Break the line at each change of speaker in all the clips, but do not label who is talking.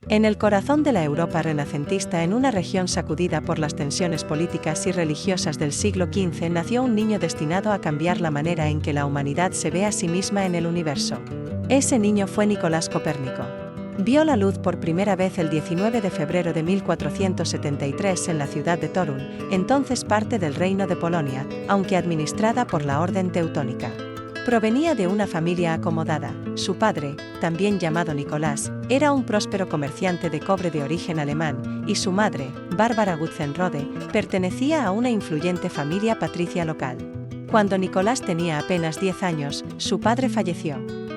En el corazón de la Europa renacentista, en una región sacudida por las tensiones políticas y religiosas del siglo XV, nació un niño destinado a cambiar la manera en que la humanidad se ve a sí misma en el universo. Ese niño fue Nicolás Copérnico. Vio la luz por primera vez el 19 de febrero de 1473 en la ciudad de Torun, entonces parte del Reino de Polonia, aunque administrada por la Orden Teutónica. Provenía de una familia acomodada. Su padre, también llamado Nicolás, era un próspero comerciante de cobre de origen alemán, y su madre, Bárbara Gutzenrode, pertenecía a una influyente familia patricia local. Cuando Nicolás tenía apenas 10 años, su padre falleció.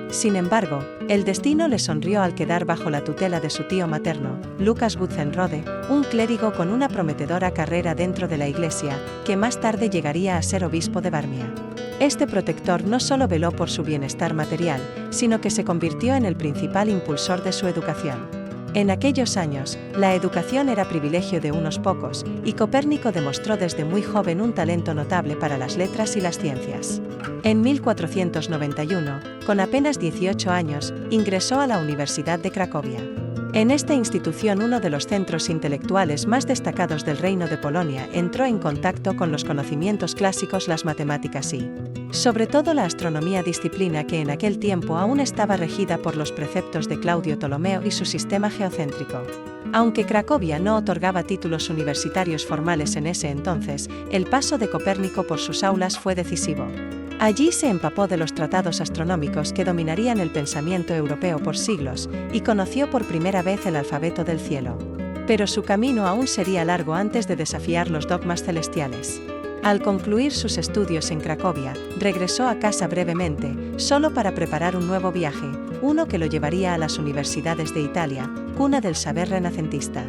Sin embargo, el destino le sonrió al quedar bajo la tutela de su tío materno, Lucas Gutzenrode, un clérigo con una prometedora carrera dentro de la iglesia, que más tarde llegaría a ser obispo de Varmia. Este protector no solo veló por su bienestar material, sino que se convirtió en el principal impulsor de su educación. En aquellos años, la educación era privilegio de unos pocos, y Copérnico demostró desde muy joven un talento notable para las letras y las ciencias. En 1491, con apenas 18 años, ingresó a la Universidad de Cracovia. En esta institución, uno de los centros intelectuales más destacados del Reino de Polonia, entró en contacto con los conocimientos clásicos, las matemáticas y, sobre todo, la astronomía, disciplina que en aquel tiempo aún estaba regida por los preceptos de Claudio Ptolomeo y su sistema geocéntrico. Aunque Cracovia no otorgaba títulos universitarios formales en ese entonces, el paso de Copérnico por sus aulas fue decisivo. Allí se empapó de los tratados astronómicos que dominarían el pensamiento europeo por siglos, y conoció por primera vez el alfabeto del cielo. Pero su camino aún sería largo antes de desafiar los dogmas celestiales. Al concluir sus estudios en Cracovia, regresó a casa brevemente, solo para preparar un nuevo viaje, uno que lo llevaría a las universidades de Italia, cuna del saber renacentista.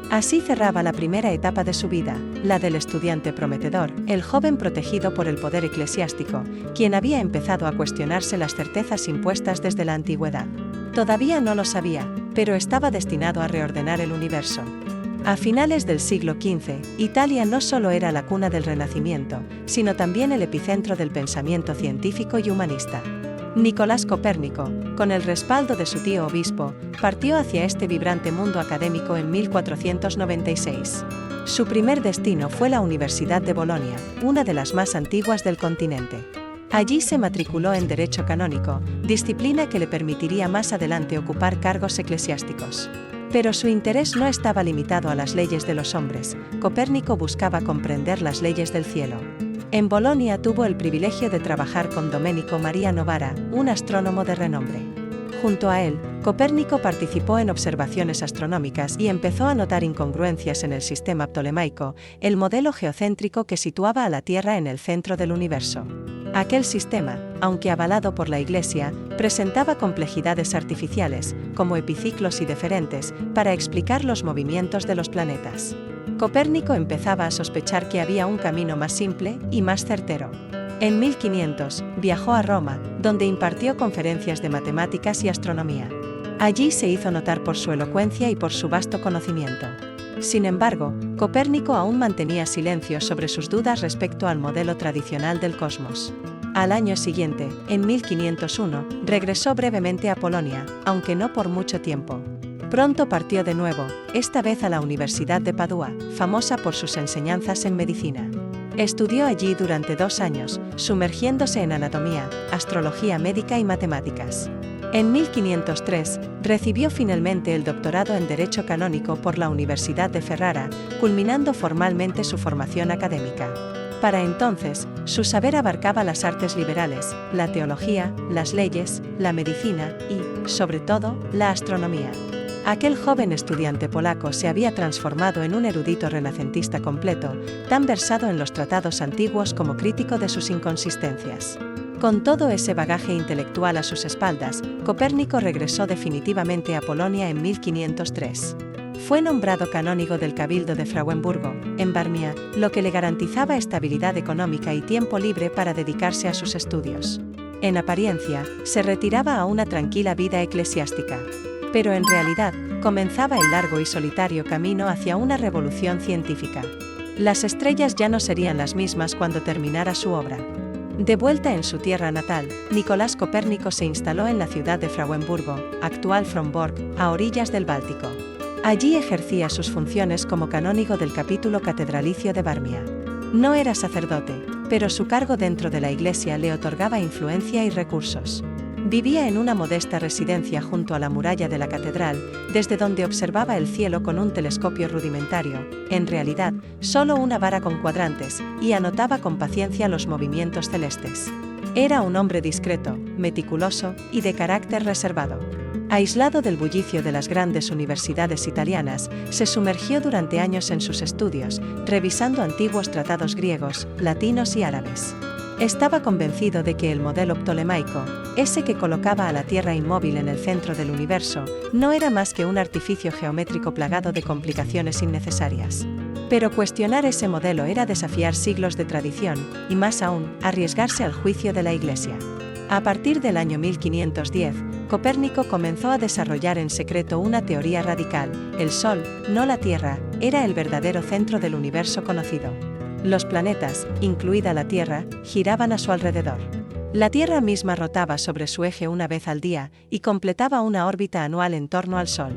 Así cerraba la primera etapa de su vida, la del estudiante prometedor, el joven protegido por el poder eclesiástico, quien había empezado a cuestionarse las certezas impuestas desde la antigüedad. Todavía no lo sabía, pero estaba destinado a reordenar el universo. A finales del siglo XV, Italia no solo era la cuna del Renacimiento, sino también el epicentro del pensamiento científico y humanista. Nicolás Copérnico, con el respaldo de su tío obispo, partió hacia este vibrante mundo académico en 1496. Su primer destino fue la Universidad de Bolonia, una de las más antiguas del continente. Allí se matriculó en Derecho Canónico, disciplina que le permitiría más adelante ocupar cargos eclesiásticos. Pero su interés no estaba limitado a las leyes de los hombres. Copérnico buscaba comprender las leyes del cielo. En Bolonia tuvo el privilegio de trabajar con Domenico Maria Novara, un astrónomo de renombre. Junto a él, Copérnico participó en observaciones astronómicas y empezó a notar incongruencias en el sistema ptolemaico, el modelo geocéntrico que situaba a la Tierra en el centro del universo. Aquel sistema, aunque avalado por la Iglesia, presentaba complejidades artificiales, como epiciclos y deferentes, para explicar los movimientos de los planetas. Copérnico empezaba a sospechar que había un camino más simple y más certero. En 1500, viajó a Roma, donde impartió conferencias de matemáticas y astronomía. Allí se hizo notar por su elocuencia y por su vasto conocimiento. Sin embargo, Copérnico aún mantenía silencio sobre sus dudas respecto al modelo tradicional del cosmos. Al año siguiente, en 1501, regresó brevemente a Polonia, aunque no por mucho tiempo. Pronto partió de nuevo, esta vez a la Universidad de Padua, famosa por sus enseñanzas en medicina. Estudió allí durante 2 años, sumergiéndose en anatomía, astrología médica y matemáticas. En 1503, recibió finalmente el doctorado en Derecho Canónico por la Universidad de Ferrara, culminando formalmente su formación académica. Para entonces, su saber abarcaba las artes liberales, la teología, las leyes, la medicina y, sobre todo, la astronomía. Aquel joven estudiante polaco se había transformado en un erudito renacentista completo, tan versado en los tratados antiguos como crítico de sus inconsistencias. Con todo ese bagaje intelectual a sus espaldas, Copérnico regresó definitivamente a Polonia en 1503. Fue nombrado canónigo del Cabildo de Frauenburgo, en Varmia, lo que le garantizaba estabilidad económica y tiempo libre para dedicarse a sus estudios. En apariencia, se retiraba a una tranquila vida eclesiástica. Pero en realidad, comenzaba el largo y solitario camino hacia una revolución científica. Las estrellas ya no serían las mismas cuando terminara su obra. De vuelta en su tierra natal, Nicolás Copérnico se instaló en la ciudad de Frauenburgo, actual Fromborg, a orillas del Báltico. Allí ejercía sus funciones como canónigo del capítulo catedralicio de Varmia. No era sacerdote, pero su cargo dentro de la iglesia le otorgaba influencia y recursos. Vivía en una modesta residencia junto a la muralla de la catedral, desde donde observaba el cielo con un telescopio rudimentario, en realidad, solo una vara con cuadrantes, y anotaba con paciencia los movimientos celestes. Era un hombre discreto, meticuloso y de carácter reservado. Aislado del bullicio de las grandes universidades italianas, se sumergió durante años en sus estudios, revisando antiguos tratados griegos, latinos y árabes. Estaba convencido de que el modelo ptolemaico, ese que colocaba a la Tierra inmóvil en el centro del universo, no era más que un artificio geométrico plagado de complicaciones innecesarias. Pero cuestionar ese modelo era desafiar siglos de tradición, y más aún, arriesgarse al juicio de la Iglesia. A partir del año 1510, Copérnico comenzó a desarrollar en secreto una teoría radical: el Sol, no la Tierra, era el verdadero centro del universo conocido. Los planetas, incluida la Tierra, giraban a su alrededor. La Tierra misma rotaba sobre su eje una vez al día y completaba una órbita anual en torno al Sol.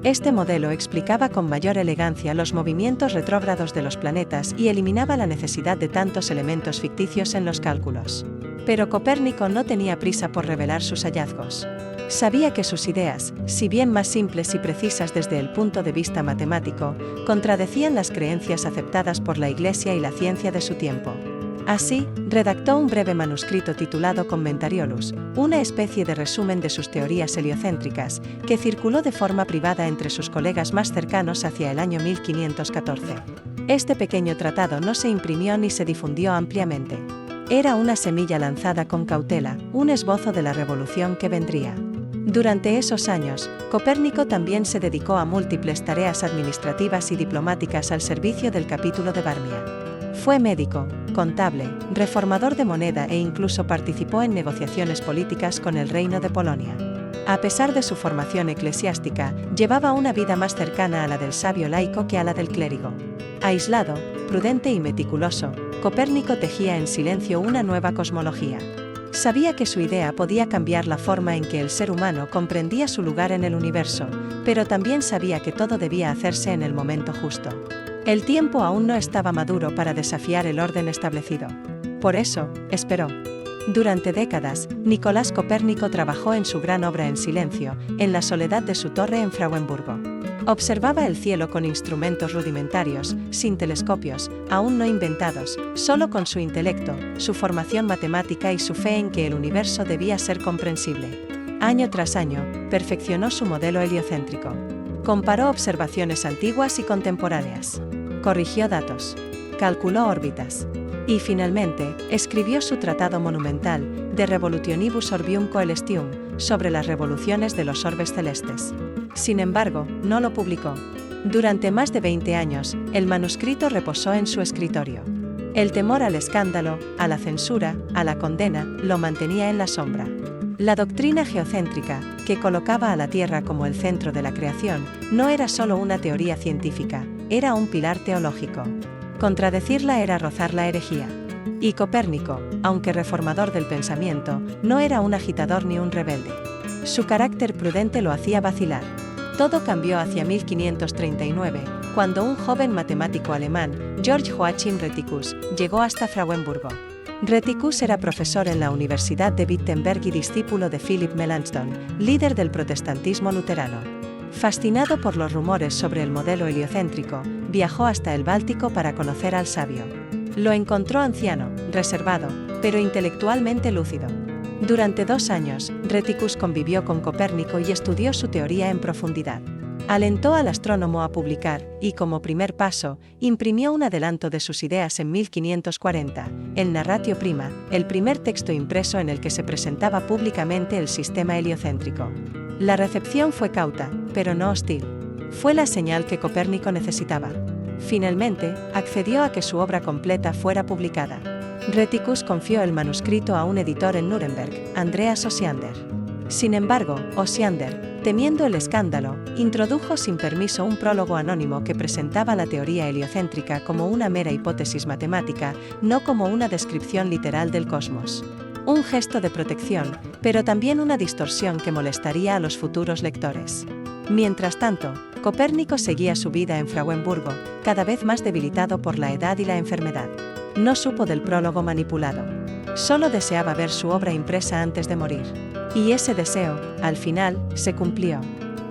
Este modelo explicaba con mayor elegancia los movimientos retrógrados de los planetas y eliminaba la necesidad de tantos elementos ficticios en los cálculos. Pero Copérnico no tenía prisa por revelar sus hallazgos. Sabía que sus ideas, si bien más simples y precisas desde el punto de vista matemático, contradecían las creencias aceptadas por la Iglesia y la ciencia de su tiempo. Así, redactó un breve manuscrito titulado Commentariolus, una especie de resumen de sus teorías heliocéntricas, que circuló de forma privada entre sus colegas más cercanos hacia el año 1514. Este pequeño tratado no se imprimió ni se difundió ampliamente. Era una semilla lanzada con cautela, un esbozo de la revolución que vendría. Durante esos años, Copérnico también se dedicó a múltiples tareas administrativas y diplomáticas al servicio del capítulo de Varmia. Fue médico, contable, reformador de moneda e incluso participó en negociaciones políticas con el Reino de Polonia. A pesar de su formación eclesiástica, llevaba una vida más cercana a la del sabio laico que a la del clérigo. Aislado, prudente y meticuloso, Copérnico tejía en silencio una nueva cosmología. Sabía que su idea podía cambiar la forma en que el ser humano comprendía su lugar en el universo, pero también sabía que todo debía hacerse en el momento justo. El tiempo aún no estaba maduro para desafiar el orden establecido. Por eso, esperó. Durante décadas, Nicolás Copérnico trabajó en su gran obra en silencio, en la soledad de su torre en Frauenburgo. Observaba el cielo con instrumentos rudimentarios, sin telescopios, aún no inventados, solo con su intelecto, su formación matemática y su fe en que el universo debía ser comprensible. Año tras año, perfeccionó su modelo heliocéntrico. Comparó observaciones antiguas y contemporáneas. Corrigió datos. Calculó órbitas. Y finalmente, escribió su tratado monumental, De Revolutionibus Orbium Coelestium, sobre las revoluciones de los orbes celestes. Sin embargo, no lo publicó. Durante más de 20 años, el manuscrito reposó en su escritorio. El temor al escándalo, a la censura, a la condena, lo mantenía en la sombra. La doctrina geocéntrica, que colocaba a la Tierra como el centro de la creación, no era solo una teoría científica, era un pilar teológico. Contradecirla era rozar la herejía. Y Copérnico, aunque reformador del pensamiento, no era un agitador ni un rebelde. Su carácter prudente lo hacía vacilar. Todo cambió hacia 1539, cuando un joven matemático alemán, Georg Joachim Rheticus, llegó hasta Frauenburgo. Rheticus era profesor en la Universidad de Wittenberg y discípulo de Philipp Melanchthon, líder del protestantismo luterano. Fascinado por los rumores sobre el modelo heliocéntrico, viajó hasta el Báltico para conocer al sabio. Lo encontró anciano, reservado, pero intelectualmente lúcido. Durante 2 años, Rheticus convivió con Copérnico y estudió su teoría en profundidad. Alentó al astrónomo a publicar, y como primer paso, imprimió un adelanto de sus ideas en 1540, el Narratio Prima, el primer texto impreso en el que se presentaba públicamente el sistema heliocéntrico. La recepción fue cauta, pero no hostil. Fue la señal que Copérnico necesitaba. Finalmente, accedió a que su obra completa fuera publicada. Rheticus confió el manuscrito a un editor en Nuremberg, Andreas Osiander. Sin embargo, Osiander, temiendo el escándalo, introdujo sin permiso un prólogo anónimo que presentaba la teoría heliocéntrica como una mera hipótesis matemática, no como una descripción literal del cosmos. Un gesto de protección, pero también una distorsión que molestaría a los futuros lectores. Mientras tanto, Copérnico seguía su vida en Frauenburgo, cada vez más debilitado por la edad y la enfermedad. No supo del prólogo manipulado. Solo deseaba ver su obra impresa antes de morir. Y ese deseo, al final, se cumplió.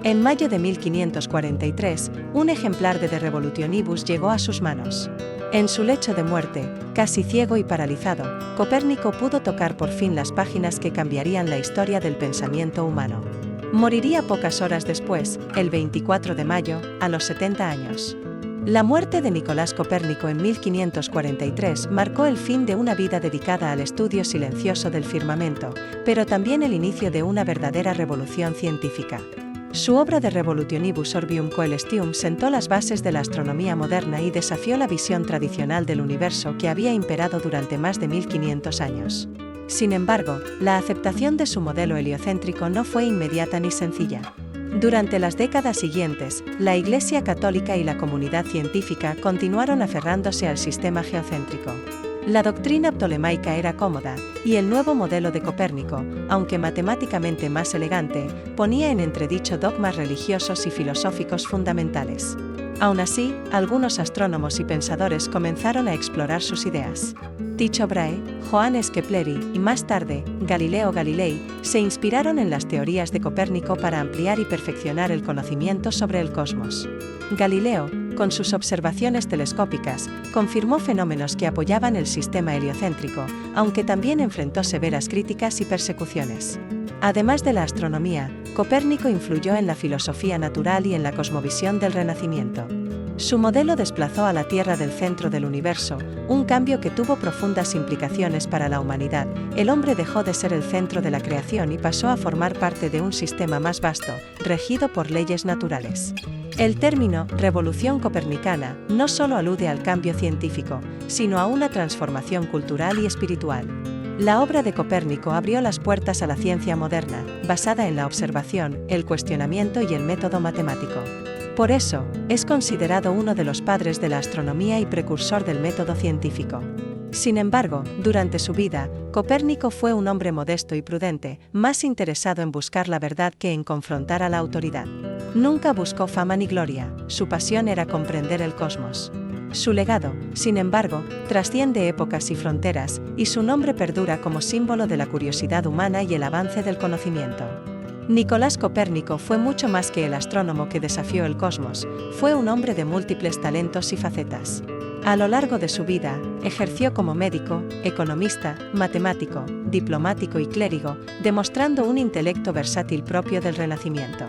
En mayo de 1543, un ejemplar de De Revolutionibus llegó a sus manos. En su lecho de muerte, casi ciego y paralizado, Copérnico pudo tocar por fin las páginas que cambiarían la historia del pensamiento humano. Moriría pocas horas después, el 24 de mayo, a los 70 años. La muerte de Nicolás Copérnico en 1543 marcó el fin de una vida dedicada al estudio silencioso del firmamento, pero también el inicio de una verdadera revolución científica. Su obra De Revolutionibus Orbium Coelestium sentó las bases de la astronomía moderna y desafió la visión tradicional del universo que había imperado durante más de 1500 años. Sin embargo, la aceptación de su modelo heliocéntrico no fue inmediata ni sencilla. Durante las décadas siguientes, la Iglesia Católica y la comunidad científica continuaron aferrándose al sistema geocéntrico. La doctrina ptolemaica era cómoda, y el nuevo modelo de Copérnico, aunque matemáticamente más elegante, ponía en entredicho dogmas religiosos y filosóficos fundamentales. Aún así, algunos astrónomos y pensadores comenzaron a explorar sus ideas. Tycho Brahe, Johannes Kepleri y más tarde, Galileo Galilei, se inspiraron en las teorías de Copérnico para ampliar y perfeccionar el conocimiento sobre el cosmos. Galileo, con sus observaciones telescópicas, confirmó fenómenos que apoyaban el sistema heliocéntrico, aunque también enfrentó severas críticas y persecuciones. Además de la astronomía, Copérnico influyó en la filosofía natural y en la cosmovisión del Renacimiento. Su modelo desplazó a la Tierra del centro del universo, un cambio que tuvo profundas implicaciones para la humanidad. El hombre dejó de ser el centro de la creación y pasó a formar parte de un sistema más vasto, regido por leyes naturales. El término «revolución copernicana» no solo alude al cambio científico, sino a una transformación cultural y espiritual. La obra de Copérnico abrió las puertas a la ciencia moderna, basada en la observación, el cuestionamiento y el método matemático. Por eso, es considerado uno de los padres de la astronomía y precursor del método científico. Sin embargo, durante su vida, Copérnico fue un hombre modesto y prudente, más interesado en buscar la verdad que en confrontar a la autoridad. Nunca buscó fama ni gloria, su pasión era comprender el cosmos. Su legado, sin embargo, trasciende épocas y fronteras, y su nombre perdura como símbolo de la curiosidad humana y el avance del conocimiento. Nicolás Copérnico fue mucho más que el astrónomo que desafió el cosmos, fue un hombre de múltiples talentos y facetas. A lo largo de su vida, ejerció como médico, economista, matemático, diplomático y clérigo, demostrando un intelecto versátil propio del Renacimiento.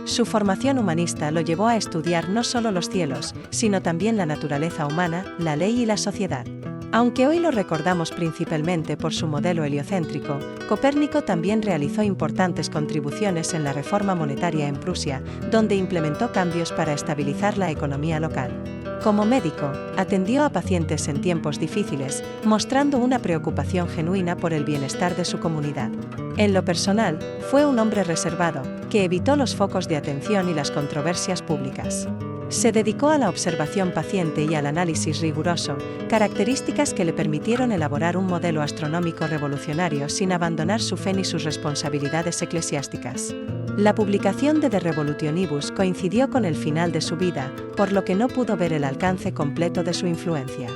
Su formación humanista lo llevó a estudiar no solo los cielos, sino también la naturaleza humana, la ley y la sociedad. Aunque hoy lo recordamos principalmente por su modelo heliocéntrico, Copérnico también realizó importantes contribuciones en la reforma monetaria en Prusia, donde implementó cambios para estabilizar la economía local. Como médico, atendió a pacientes en tiempos difíciles, mostrando una preocupación genuina por el bienestar de su comunidad. En lo personal, fue un hombre reservado, que evitó los focos de atención y las controversias públicas. Se dedicó a la observación paciente y al análisis riguroso, características que le permitieron elaborar un modelo astronómico revolucionario sin abandonar su fe ni sus responsabilidades eclesiásticas. La publicación de De Revolutionibus coincidió con el final de su vida, por lo que no pudo ver el alcance completo de su influencia.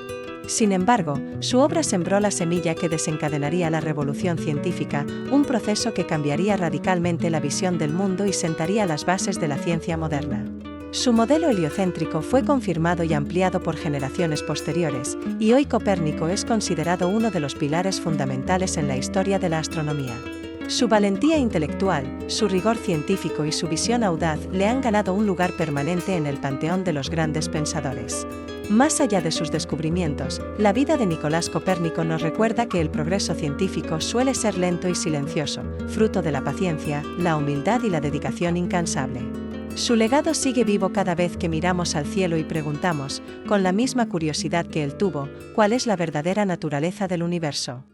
Sin embargo, su obra sembró la semilla que desencadenaría la revolución científica, un proceso que cambiaría radicalmente la visión del mundo y sentaría las bases de la ciencia moderna. Su modelo heliocéntrico fue confirmado y ampliado por generaciones posteriores, y hoy Copérnico es considerado uno de los pilares fundamentales en la historia de la astronomía. Su valentía intelectual, su rigor científico y su visión audaz le han ganado un lugar permanente en el panteón de los grandes pensadores. Más allá de sus descubrimientos, la vida de Nicolás Copérnico nos recuerda que el progreso científico suele ser lento y silencioso, fruto de la paciencia, la humildad y la dedicación incansable. Su legado sigue vivo cada vez que miramos al cielo y preguntamos, con la misma curiosidad que él tuvo, ¿cuál es la verdadera naturaleza del universo?